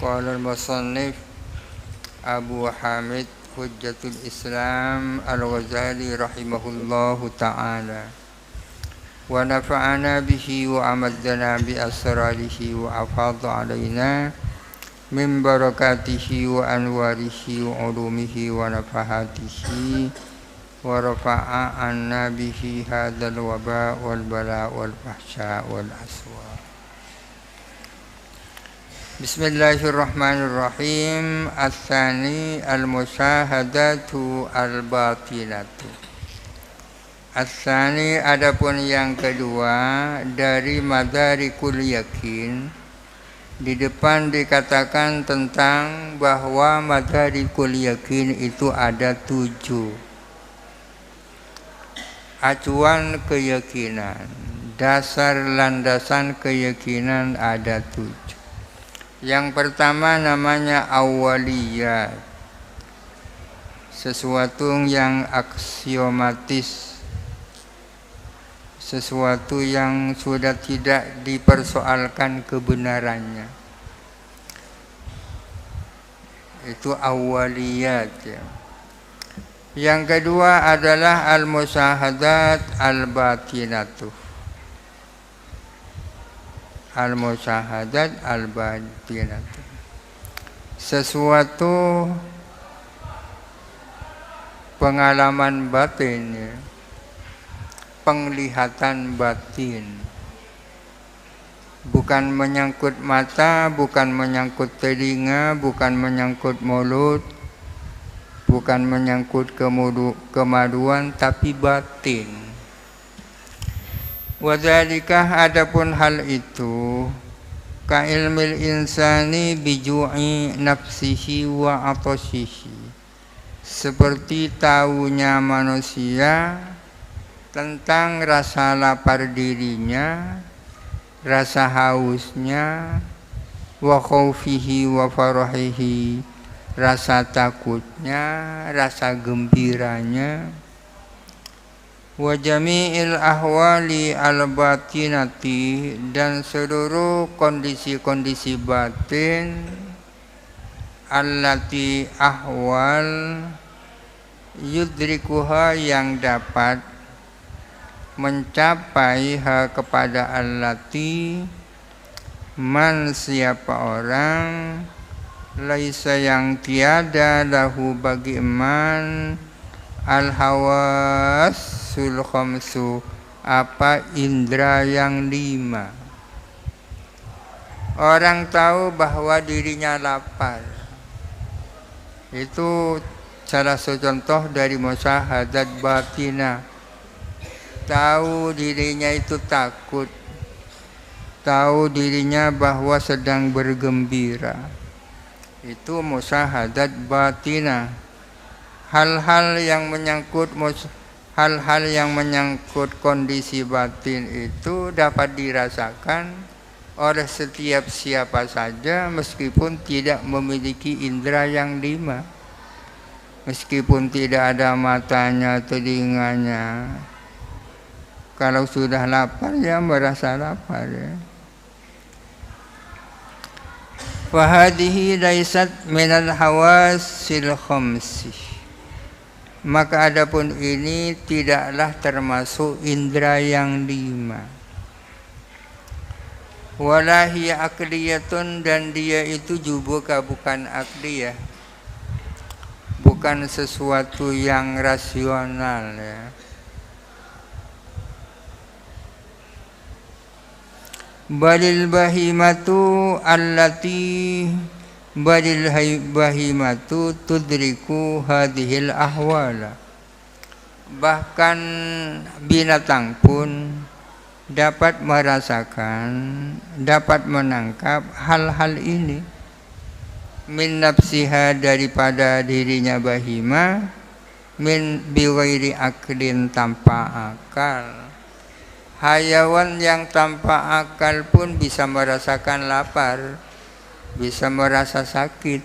Qala al-musannif Abu Hamid Hujjatul Islam Al-Ghazali rahimahullahu ta'ala wa nafa'ana bihi wa amaddana bi asrarihi wa afadha alaina min barakatihi wa anwarihi wa ulumihi wa nafahatihi wa rafa'a anna bihi hadzal waba wal bala wal fahsya wal aswa. Bismillahirrahmanirrahim. Ats-tsani al-musyahadatu al-batinatu. Ats-tsani adapun yang kedua dari madarikul yakin. Di depan dikatakan tentang bahwa madarikul yakin itu ada 7. Acuan keyakinan, dasar landasan keyakinan ada 7. Yang pertama namanya awaliyat, sesuatu yang aksiomatis, sesuatu yang sudah tidak dipersoalkan kebenarannya. Itu awaliyat ya. Yang kedua adalah al-musyahadat al-batinatuh. Al-musyahadat al-batinatuh, sesuatu pengalaman batin ya. Penglihatan batin, bukan menyangkut mata, bukan menyangkut telinga, bukan menyangkut mulut, bukan menyangkut kemaluan, tapi batin. Wadzalikah adapun hal itu ka ilmil insani biju'i nafsihi wa atasihi, seperti tahunya manusia tentang rasa lapar dirinya, rasa hausnya, wa khaufihi wa farahihi, rasa takutnya, rasa gembiranya, wa jami'il ahwali al-batinati, dan seluruh kondisi-kondisi batin, allati ahwal yudrikuha, yang dapat mencapai kepada allati man, siapa orang, laisa yang tiada lahu bagi man al-hawasul khamsu, apa indra yang 5. Orang tahu bahwa dirinya lapar, itu salah satu contoh dari musyahadat batinah. Tahu dirinya itu takut, tahu dirinya bahwa sedang bergembira, itu musyahadat batinah. Hal-hal yang menyangkut kondisi batin itu dapat dirasakan oleh setiap siapa saja meskipun tidak memiliki indera yang 5, meskipun tidak ada matanya, telinganya. Kalau sudah lapar ya merasa lapar ya. Fahadihi laisat minal hawasil khamsi, maka adapun ini tidaklah termasuk indera yang 5. Walahi akliyatun, dan dia itu juga bukan akliyah, bukan sesuatu yang rasional ya. Balil bahimatu allati, balil bahimatu tudriku hadhil ahwala, bahkan binatang pun dapat merasakan, dapat menangkap hal-hal ini. Min nafsiha, daripada dirinya bahima, min biwairi aklin, tanpa akal. Hayawan yang tanpa akal pun bisa merasakan lapar, bisa merasa sakit.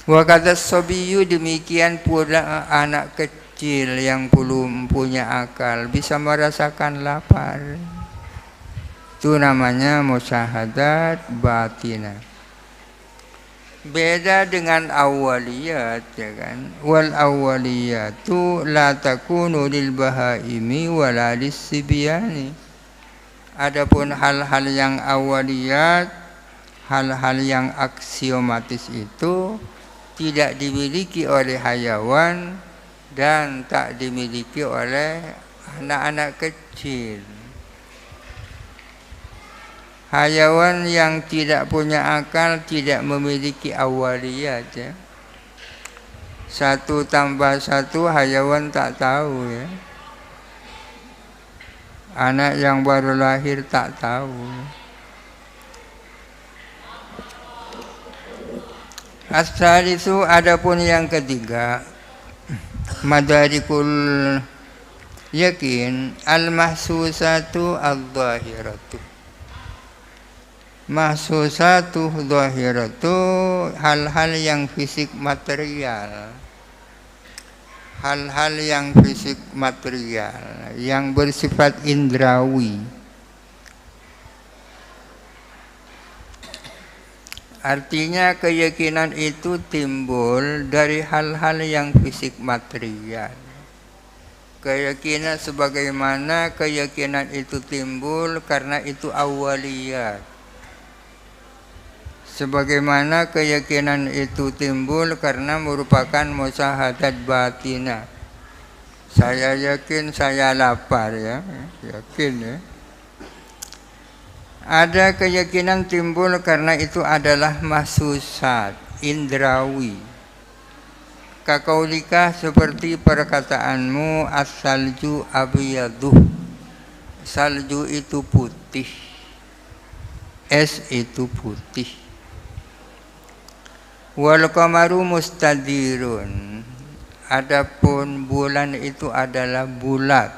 Wa kata sobiyu, demikian pula anak kecil yang belum punya akal bisa merasakan lapar. Itu namanya musyahadat batinah. Beda dengan awaliyat, ya kan? Wal awaliyatu la takunu lil bahaimi wala lis sibyani. Adapun hal-hal yang awaliyat, hal-hal yang aksiomatis itu tidak dimiliki oleh hayawan dan tak dimiliki oleh anak-anak kecil. Hayawan yang tidak punya akal tidak memiliki awaliyat, ya. 1 tambah 1 hayawan tak tahu, ya. Anak yang baru lahir tak tahu. Asal itu adapun yang ketiga, madarikul yakin al-mahsusatu al-zahiratu. Mahsusatu zahiratu, hal-hal yang fisik material. Hal-hal yang fisik material yang bersifat indrawi. Artinya keyakinan itu timbul dari hal-hal yang fisik material. Keyakinan sebagaimana keyakinan itu timbul karena itu awaliyat. Sebagaimana keyakinan itu timbul karena merupakan musyahadat batinah. Saya yakin saya lapar, ya. Yakin, ya. Ada keyakinan timbul karena itu adalah mahsusat, indrawi. Kakaulika seperti perkataanmu as-salju abyadu. Salju itu putih. Es itu putih. Wal qamaru mustadirun. Adapun bulan itu adalah bulat.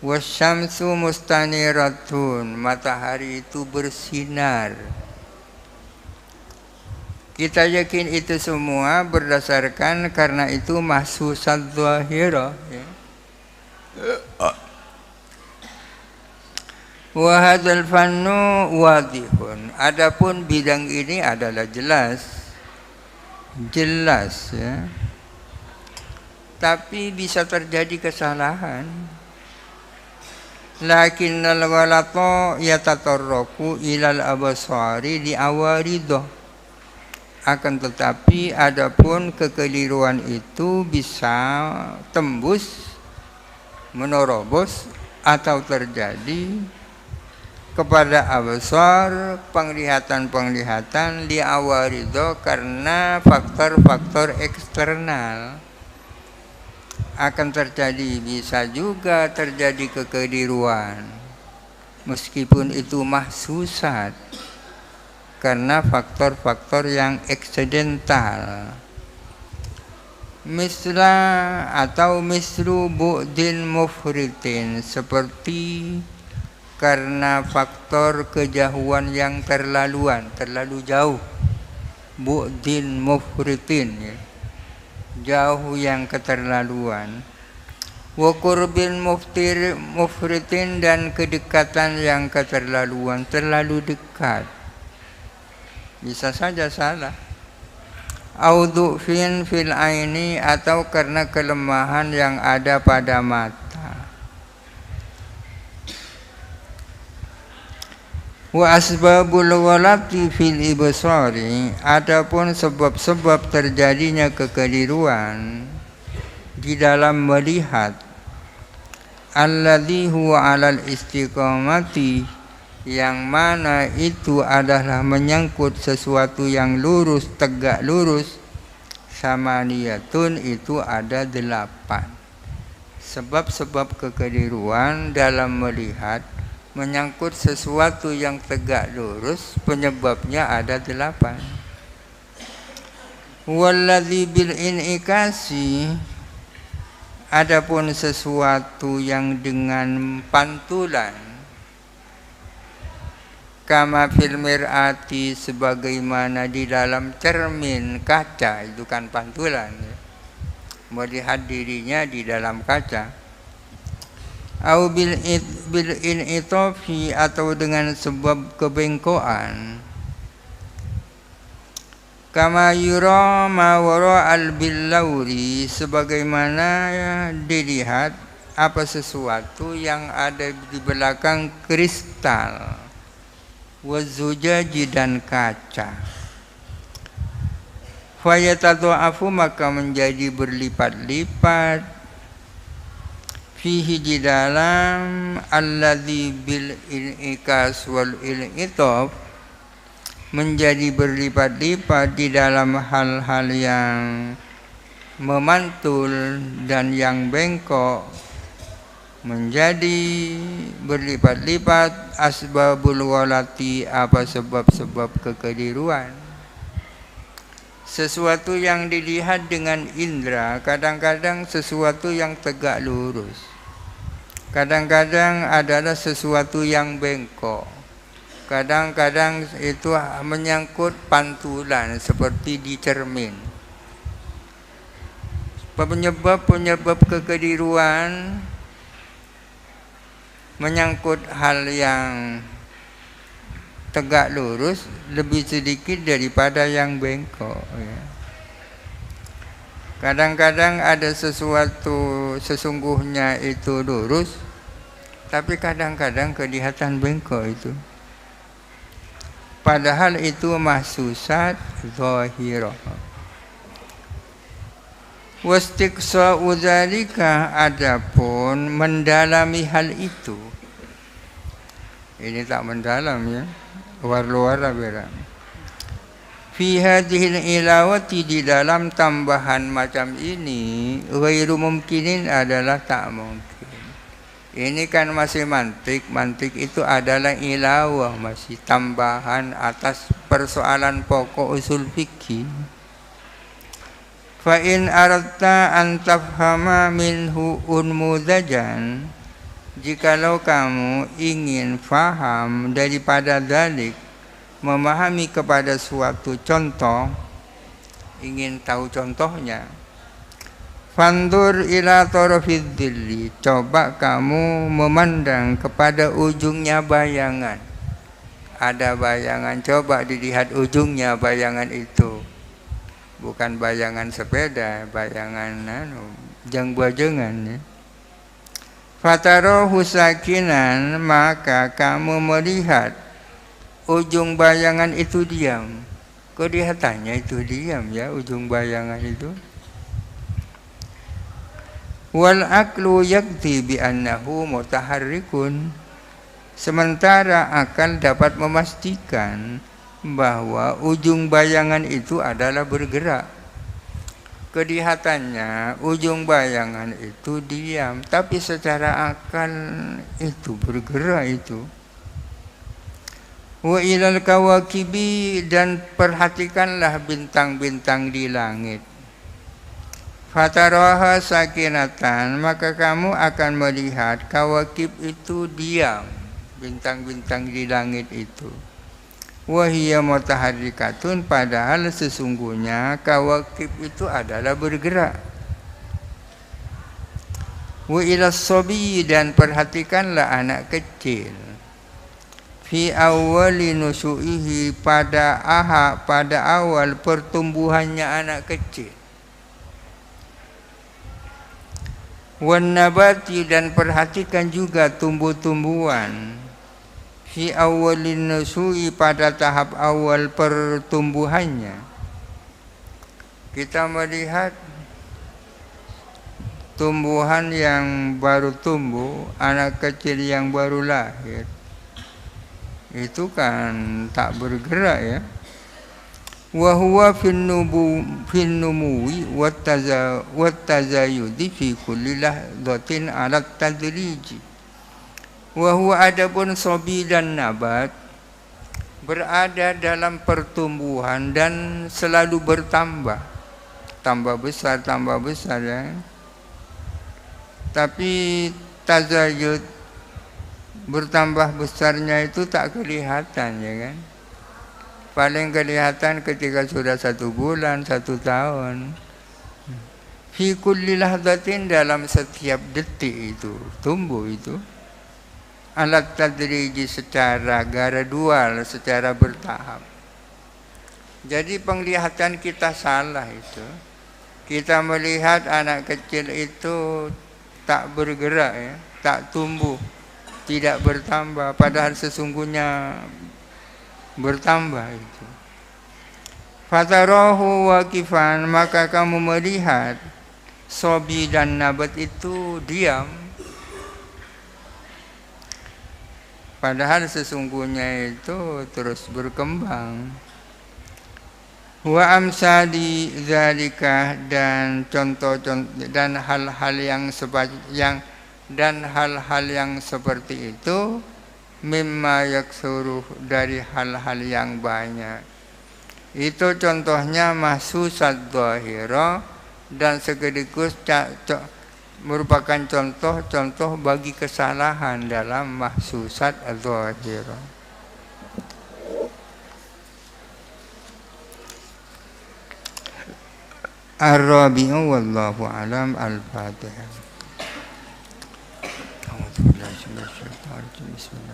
Wasyamsu mustaniratun. Matahari itu bersinar. Kita yakin itu semua berdasarkan karena itu mahsusat zahirah, ya. Wa hadzal fannu wadihun. Adapun bidang ini adalah jelas, ya. Tapi bisa terjadi kesalahan. Lakinnal ghalata yatatarraku ilal absari li awaridah. Akan tetapi adapun kekeliruan itu bisa tembus, menerobos atau terjadi kepada absar, penglihatan-penglihatan li awarido, karena faktor-faktor eksternal. Akan terjadi, bisa juga terjadi kekeliruan meskipun itu mahsusat karena faktor-faktor yang eksidental. Misla atau mislu bu'din mufritin, seperti karena faktor kejauhan yang terlalu jauh. Bu'din mufritin, ya. Jauh yang keterlaluan. Wa qurbin mufritin, dan kedekatan yang keterlaluan, terlalu dekat. Bisa saja salah. Audufin fil aini, atau karena kelemahan yang ada pada mata. Wa asbabul ghalati fil ibsari, adapun sebab-sebab terjadinya kekeliruan di dalam melihat, alladzi huwa alal istiqamati, yang mana itu adalah menyangkut sesuatu yang lurus, tegak lurus. Samaniyatun, itu ada 8. Sebab-sebab kekeliruan dalam melihat menyangkut sesuatu yang tegak lurus, penyebabnya ada 8. Walladzi bil inikasi, adapun sesuatu yang dengan pantulan, kama fil mir'ati, sebagaimana di dalam cermin kaca, itu kan pantulan, ya. Melihat dirinya di dalam kaca. au bil initofi atau dengan sebab kebengkokan. Kama yura ma wara al billauri, sebagaimana dilihat apa sesuatu yang ada di belakang kristal, wazujaji dan kaca. Fayatadha'afu, maka menjadi berlipat-lipat, fihi di dalam alladzi bil inikas wal initof, menjadi berlipat-lipat di dalam hal-hal yang memantul dan yang bengkok, menjadi berlipat-lipat asbabul walati, apa sebab-sebab kekeliruan. Sesuatu yang dilihat dengan indera kadang-kadang sesuatu yang tegak lurus, kadang-kadang adalah sesuatu yang bengkok, kadang-kadang itu menyangkut pantulan seperti di cermin. Penyebab kekeliruan menyangkut hal yang tegak lurus lebih sedikit daripada yang bengkok, ya. Kadang-kadang ada sesuatu sesungguhnya itu lurus, tapi kadang-kadang kelihatan bengkok itu. Padahal itu mahsusat zahirah. Wastiqsa'u dzalika, adapun mendalami hal itu. Ini tak mendalam, ya. Luar-luar beda. Fi hadhil ilawati, di dalam tambahan macam ini, ghairu mumkinin, adalah tak mungkin. Ini kan masih mantik. Mantik itu adalah ilawah, masih tambahan atas persoalan pokok usul fikih. Fa in aradta an tafhama minhu unmudajan, jikalau kamu ingin faham daripada dalik, memahami kepada suatu contoh, ingin tahu contohnya, fandur ila tarafid dhilli, coba kamu memandang kepada ujungnya bayangan. Ada bayangan, coba dilihat ujungnya bayangan itu. Bukan bayangan sepeda, bayangan jangbajengan, ya. Fatarohu sakinan, maka kamu melihat ujung bayangan itu diam. Kelihatannya itu diam, ya, ujung bayangan itu. Wal aqlu yakti bi annahu mutaharrikun, sementara akal dapat memastikan bahwa ujung bayangan itu adalah bergerak. Kelihatannya ujung bayangan itu diam, tapi secara akal itu bergerak itu. Wa ilal kawakibi, dan perhatikanlah bintang-bintang di langit. Fataraha sakinatan, maka kamu akan melihat kawakib itu diam, bintang-bintang di langit itu. Wahiyya mutaharrikatun, padahal sesungguhnya kawakib itu adalah bergerak. Wa ilas sobi, dan perhatikanlah anak kecil. Fi awwali nusu'ihi, pada awal pertumbuhannya anak kecil. Wan nabati, dan perhatikan juga tumbuh-tumbuhan. Fi awwalin nusu'i, pada tahap awal pertumbuhannya. Kita melihat tumbuhan yang baru tumbuh, anak kecil yang baru lahir, itu kan tak bergerak, ya. Wa huwa fin numuwi wattazayudi fi kulli lahdatin ala tadriji. Wa huwa, adapun sobi dan nabat, berada dalam pertumbuhan dan selalu bertambah, tambah besar, ya. Tapi tazayud, bertambah besarnya itu tak kelihatan, ya kan. Paling kelihatan ketika sudah 1 bulan, 1 tahun. Fi kulli lahdatin, dalam setiap detik itu tumbuh itu. Alat tadriji, secara gradual, secara bertahap. Jadi penglihatan kita salah itu. Kita melihat anak kecil itu tak bergerak ya, tak tumbuh, tidak bertambah, padahal sesungguhnya bertambah itu. Fatarahu waqifan, maka kamu melihat sobi dan nabat itu diam, padahal sesungguhnya itu terus berkembang. Wa amsali zalika, dan contoh-contoh dan hal-hal yang seperti itu, mimma yaksuruh, dari hal-hal yang banyak. Itu contohnya mahsusat dhahira, dan sekaligus merupakan contoh-contoh bagi kesalahan dalam mahsusat dhahira. Ar-rabi'u wallahu alam. Al-Fatihah. Bismillahirrahmanirrahim.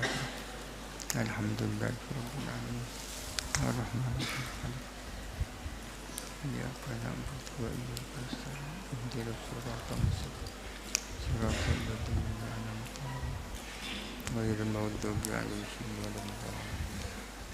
Alhamdulillahirabbil alamin. Ar-Rahmanirrahim. Iyyaka na'budu wa iyyaka nasta'in. Ihdinas siratal mustaqim. Siratal ladzina an'amta 'alaihim ghairil maghdubi 'alaihim waladdallin.